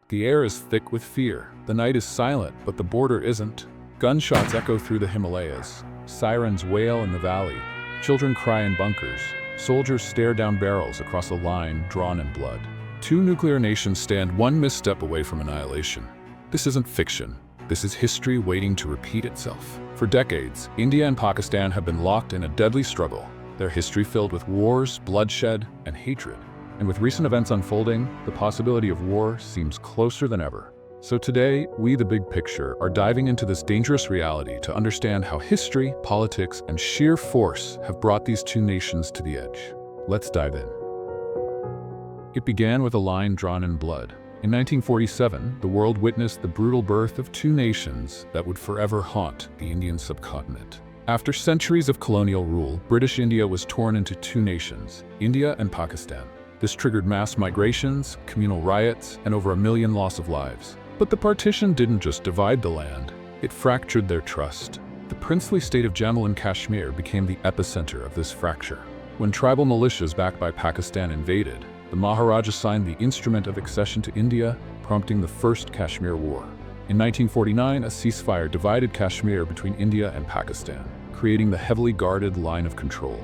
The air is thick with fear. The night is silent, but the border isn't. Gunshots echo through the Himalayas. Sirens wail in the valley. Children cry in bunkers. Soldiers stare down barrels across a line drawn in blood. Two nuclear nations stand one misstep away from annihilation. This isn't fiction. This is history waiting to repeat itself. For decades, India and Pakistan have been locked in a deadly struggle, their history filled with wars, bloodshed, and hatred. And with recent events unfolding, the possibility of war seems closer than ever. So today, we, the big picture, are diving into this dangerous reality to understand how history, politics, and sheer force have brought these two nations to the edge. Let's dive in. It began with a line drawn in blood. In 1947, the world witnessed the brutal birth of two nations that would forever haunt the Indian subcontinent. After centuries of colonial rule, British India was torn into two nations, India and Pakistan. This triggered mass migrations, communal riots, and over 1 million loss of lives. But the partition didn't just divide the land, it fractured their trust. The princely state of Jammu and Kashmir became the epicenter of this fracture. When tribal militias backed by Pakistan invaded, the Maharaja signed the Instrument of Accession to India, prompting the First Kashmir War. In 1949, a ceasefire divided Kashmir between India and Pakistan, creating the heavily guarded line of control.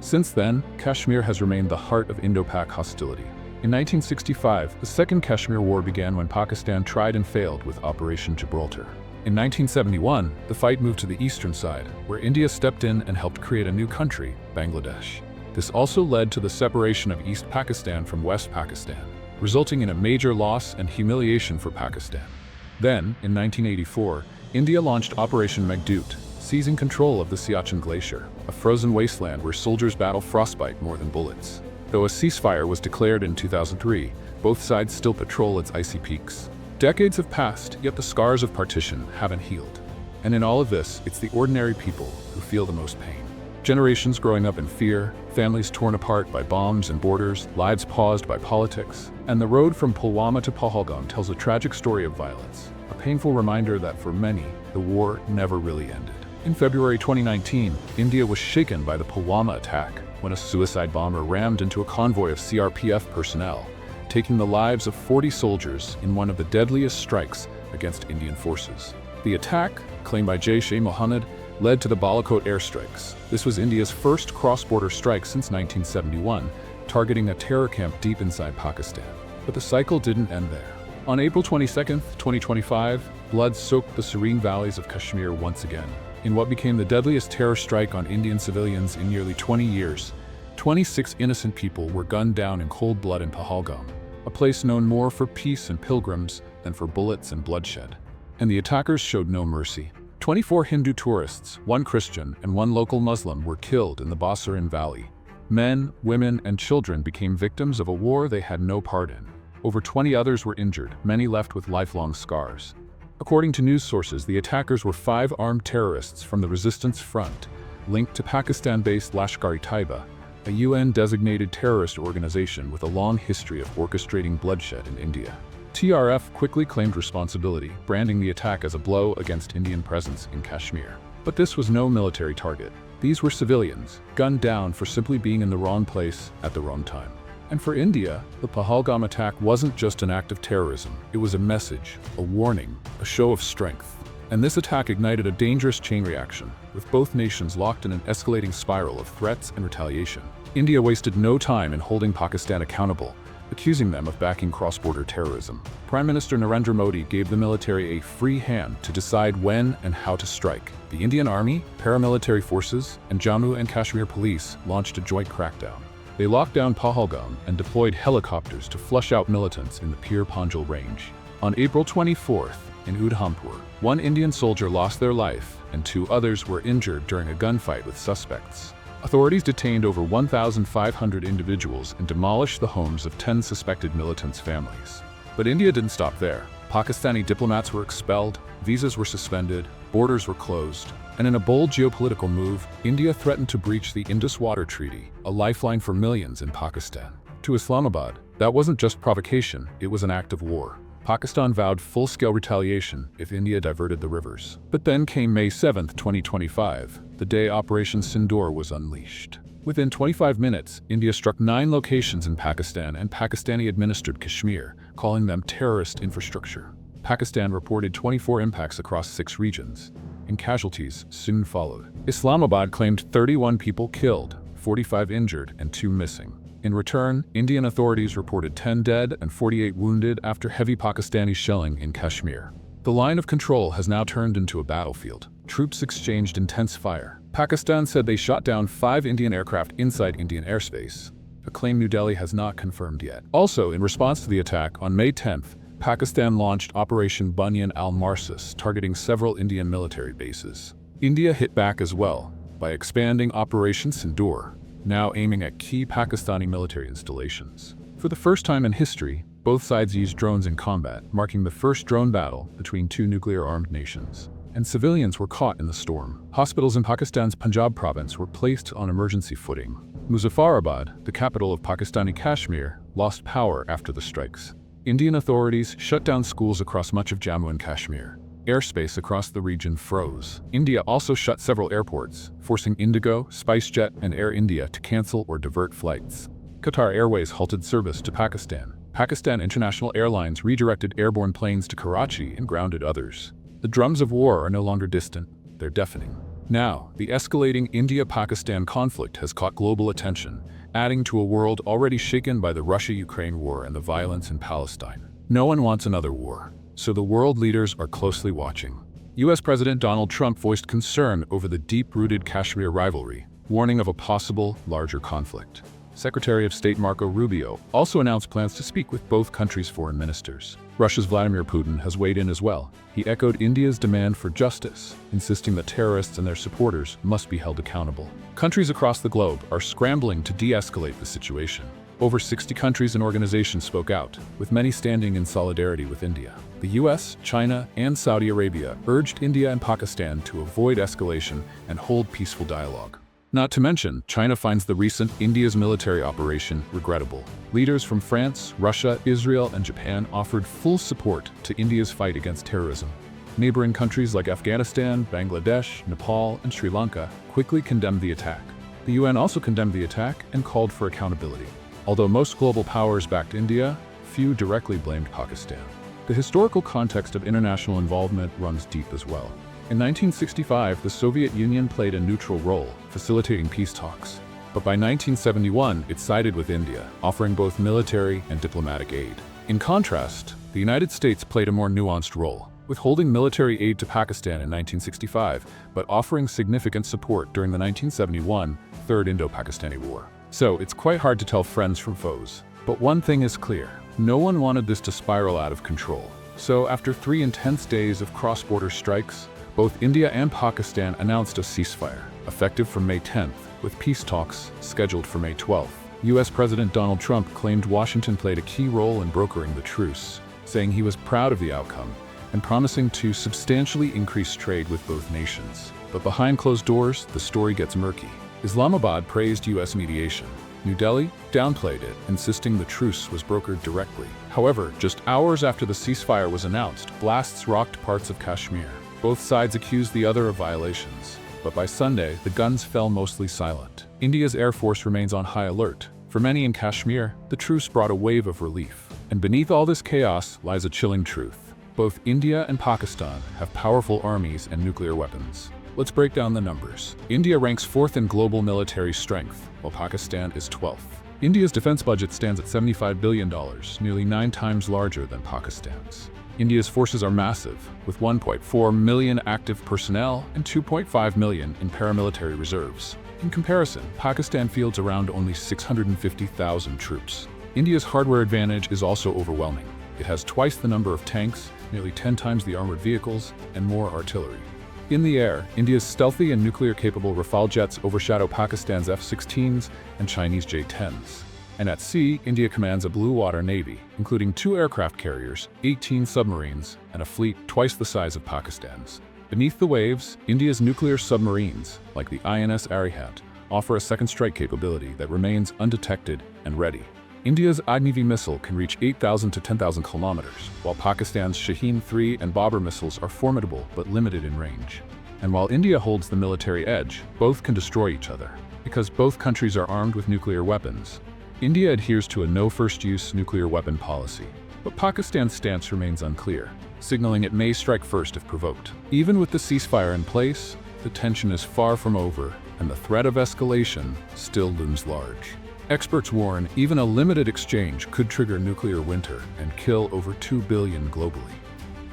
Since then, Kashmir has remained the heart of Indo-Pak hostility. In 1965, the Second Kashmir War began when Pakistan tried and failed with Operation Gibraltar. In 1971, the fight moved to the eastern side, where India stepped in and helped create a new country, Bangladesh. This also led to the separation of East Pakistan from West Pakistan, resulting in a major loss and humiliation for Pakistan. Then, in 1984, India launched Operation Meghdoot, seizing control of the Siachen Glacier, a frozen wasteland where soldiers battle frostbite more than bullets. Though a ceasefire was declared in 2003, both sides still patrol its icy peaks. Decades have passed, yet the scars of partition haven't healed. And in all of this, it's the ordinary people who feel the most pain. Generations growing up in fear, families torn apart by bombs and borders, lives paused by politics. And the road from Pulwama to Pahalgam tells a tragic story of violence, a painful reminder that for many, the war never really ended. In February 2019, India was shaken by the Pulwama attack, when a suicide bomber rammed into a convoy of CRPF personnel, taking the lives of 40 soldiers in one of the deadliest strikes against Indian forces. The attack, claimed by Jaish-e-Mohammed, led to the Balakot airstrikes. This was India's first cross-border strike since 1971, targeting a terror camp deep inside Pakistan. But the cycle didn't end there. On April 22, 2025, blood soaked the serene valleys of Kashmir once again. In what became the deadliest terror strike on Indian civilians in nearly 20 years, 26 innocent people were gunned down in cold blood in Pahalgam, a place known more for peace and pilgrims than for bullets and bloodshed. And the attackers showed no mercy. 24 Hindu tourists, 1 Christian, and 1 local Muslim were killed in the Basurin Valley. Men, women, and children became victims of a war they had no part in. Over 20 others were injured, many left with lifelong scars. According to news sources, the attackers were 5 armed terrorists from the Resistance Front, linked to Pakistan-based Lashkar-e-Taiba, a UN-designated terrorist organization with a long history of orchestrating bloodshed in India. TRF quickly claimed responsibility, branding the attack as a blow against Indian presence in Kashmir. But this was no military target. These were civilians, gunned down for simply being in the wrong place at the wrong time. And for India, the Pahalgam attack wasn't just an act of terrorism. It was a message, a warning, a show of strength. And this attack ignited a dangerous chain reaction, with both nations locked in an escalating spiral of threats and retaliation. India wasted no time in holding Pakistan accountable, accusing them of backing cross-border terrorism. Prime Minister Narendra Modi gave the military a free hand to decide when and how to strike. The Indian Army, paramilitary forces, and Jammu and Kashmir police launched a joint crackdown. They locked down Pahalgam and deployed helicopters to flush out militants in the Pir Panjal range. On April 24th, in Udhampur, 1 Indian soldier lost their life and 2 others were injured during a gunfight with suspects. Authorities detained over 1,500 individuals and demolished the homes of 10 suspected militants' families. But India didn't stop there. Pakistani diplomats were expelled, visas were suspended, borders were closed, and in a bold geopolitical move, India threatened to breach the Indus Water Treaty, a lifeline for millions in Pakistan. To Islamabad, that wasn't just provocation, it was an act of war. Pakistan vowed full-scale retaliation if India diverted the rivers. But then came May 7, 2025, the day Operation Sindoor was unleashed. Within 25 minutes, India struck 9 locations in Pakistan and Pakistani-administered Kashmir, calling them terrorist infrastructure. Pakistan reported 24 impacts across 6 regions, and casualties soon followed. Islamabad claimed 31 people killed, 45 injured, and 2 missing. In return, Indian authorities reported 10 dead and 48 wounded after heavy Pakistani shelling in Kashmir. The line of control has now turned into a battlefield. Troops exchanged intense fire. Pakistan said they shot down 5 Indian aircraft inside Indian airspace, a claim New Delhi has not confirmed yet. Also, in response to the attack, on May 10th, Pakistan launched Operation Bunyan al-Marsis, targeting several Indian military bases. India hit back as well by expanding Operation Sindoor, now aiming at key Pakistani military installations. For the first time in history, both sides used drones in combat, marking the first drone battle between 2 nuclear-armed nations. And civilians were caught in the storm. Hospitals in Pakistan's Punjab province were placed on emergency footing. Muzaffarabad, the capital of Pakistani Kashmir, lost power after the strikes. Indian authorities shut down schools across much of Jammu and Kashmir. Airspace across the region froze. India also shut several airports, forcing Indigo, SpiceJet, and Air India to cancel or divert flights. Qatar Airways halted service to Pakistan. Pakistan International Airlines redirected airborne planes to Karachi and grounded others. The drums of war are no longer distant, they're deafening. Now, the escalating India-Pakistan conflict has caught global attention, adding to a world already shaken by the Russia-Ukraine war and the violence in Palestine. No one wants another war, so the world leaders are closely watching. US President Donald Trump voiced concern over the deep-rooted Kashmir rivalry, warning of a possible, larger conflict. Secretary of State Marco Rubio also announced plans to speak with both countries' foreign ministers. Russia's Vladimir Putin has weighed in as well. He echoed India's demand for justice, insisting that terrorists and their supporters must be held accountable. Countries across the globe are scrambling to de-escalate the situation. Over 60 countries and organizations spoke out, with many standing in solidarity with India. The US, China, and Saudi Arabia urged India and Pakistan to avoid escalation and hold peaceful dialogue. Not to mention, China finds the recent India's military operation regrettable. Leaders from France, Russia, Israel, and Japan offered full support to India's fight against terrorism. Neighboring countries like Afghanistan, Bangladesh, Nepal, and Sri Lanka quickly condemned the attack. The UN also condemned the attack and called for accountability. Although most global powers backed India, few directly blamed Pakistan. The historical context of international involvement runs deep as well. In 1965, the Soviet Union played a neutral role, facilitating peace talks. But by 1971, it sided with India, offering both military and diplomatic aid. In contrast, the United States played a more nuanced role, withholding military aid to Pakistan in 1965, but offering significant support during the 1971 Third Indo-Pakistani War. So it's quite hard to tell friends from foes. But one thing is clear, no one wanted this to spiral out of control. So after 3 intense days of cross-border strikes, both India and Pakistan announced a ceasefire, effective from May 10th, with peace talks scheduled for May 12th. US President Donald Trump claimed Washington played a key role in brokering the truce, saying he was proud of the outcome and promising to substantially increase trade with both nations. But behind closed doors, the story gets murky. Islamabad praised US mediation. New Delhi downplayed it, insisting the truce was brokered directly. However, just hours after the ceasefire was announced, blasts rocked parts of Kashmir. Both sides accused the other of violations, but by Sunday, the guns fell mostly silent. India's Air Force remains on high alert. For many in Kashmir, the truce brought a wave of relief. And beneath all this chaos lies a chilling truth. Both India and Pakistan have powerful armies and nuclear weapons. Let's break down the numbers. India ranks 4th in global military strength, while Pakistan is 12th. India's defense budget stands at $75 billion, nearly 9 times larger than Pakistan's. India's forces are massive, with 1.4 million active personnel and 2.5 million in paramilitary reserves. In comparison, Pakistan fields around only 650,000 troops. India's hardware advantage is also overwhelming. It has twice the number of tanks, nearly 10 times the armored vehicles, and more artillery. In the air, India's stealthy and nuclear-capable Rafale jets overshadow Pakistan's F-16s and Chinese J-10s. And at sea, India commands a blue water navy, including 2 aircraft carriers, 18 submarines, and a fleet twice the size of Pakistan's. Beneath the waves, India's nuclear submarines, like the INS Arihat, offer a second strike capability that remains undetected and ready. India's Agni-V missile can reach 8,000 to 10,000 kilometers, while Pakistan's Shaheen-3 and Babur missiles are formidable but limited in range. And while India holds the military edge, both can destroy each other. Because both countries are armed with nuclear weapons, India adheres to a no-first-use nuclear weapon policy. But Pakistan's stance remains unclear, signaling it may strike first if provoked. Even with the ceasefire in place, the tension is far from over, and the threat of escalation still looms large. Experts warn even a limited exchange could trigger nuclear winter and kill over 2 billion globally.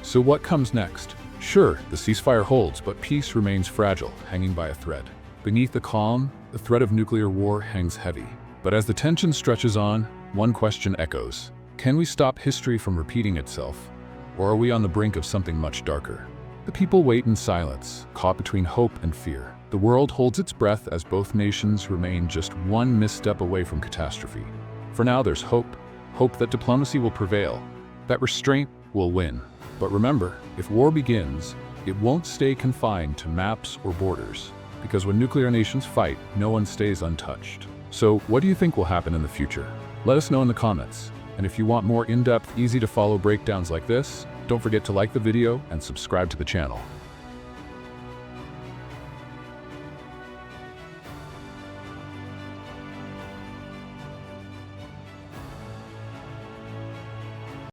So what comes next? Sure, the ceasefire holds, but peace remains fragile, hanging by a thread. Beneath the calm, the threat of nuclear war hangs heavy. But as the tension stretches on, one question echoes. Can we stop history from repeating itself? Or are we on the brink of something much darker? The people wait in silence, caught between hope and fear. The world holds its breath as both nations remain just one misstep away from catastrophe. For now, there's hope. Hope that diplomacy will prevail, that restraint will win. But remember, if war begins, it won't stay confined to maps or borders, because when nuclear nations fight, no one stays untouched. So, what do you think will happen in the future? Let us know in the comments. And if you want more in-depth, easy-to-follow breakdowns like this, don't forget to like the video and subscribe to the channel.